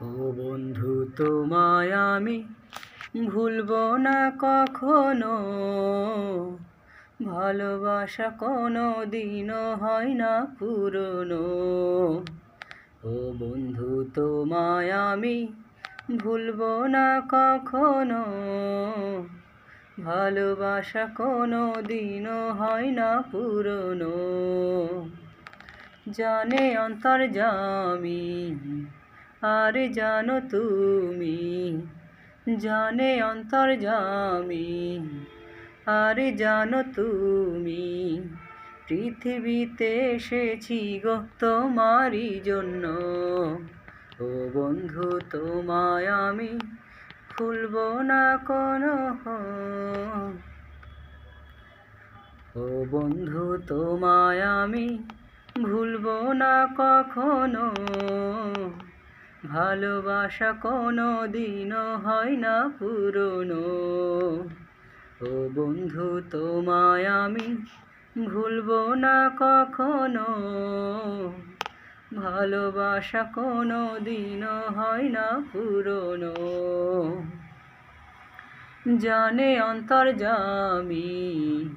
ও বন্ধু, তোমায় আমি ভুলবো না কখনো। ভালোবাসা কোনো দিনও হয় না পুরনো। ও বন্ধু, তোমায় আমি ভুলবো না কখনো। ভালোবাসা কোনো দিনও হয় না পুরনো। জানে অন্তর্যামী আর জানো তুমি, জানে অন্তর্যামী আর জানো তুমি, পৃথিবীতে এসেছি গো তোমারই জন্য। ও বন্ধু, তোমায় আমি ভুলবো না কোনো। ও বন্ধু, তোমায় আমি ভুলবো না কখনো। ভালোবাসা কোনো দিনও হয় না পুরনো। ও বন্ধু, তোমায় আমি ভুলবো না কখনো। ভালোবাসা কোনো দিনও হয় না পুরনো। জানে অন্তর্যামী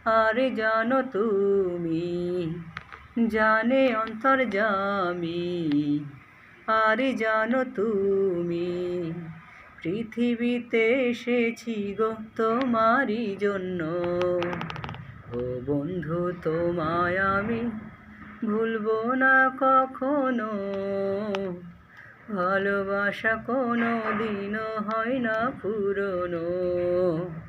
আর জানো তুমি, জানে অন্তর্যামী আর জানো তুমি, পৃথিবীতে এসেছি গো তোমারই জন্য। ও বন্ধু, তোমায় আমি ভুলবো না কখনো। ভালোবাসা কোনো দিনও হয় না পুরনো।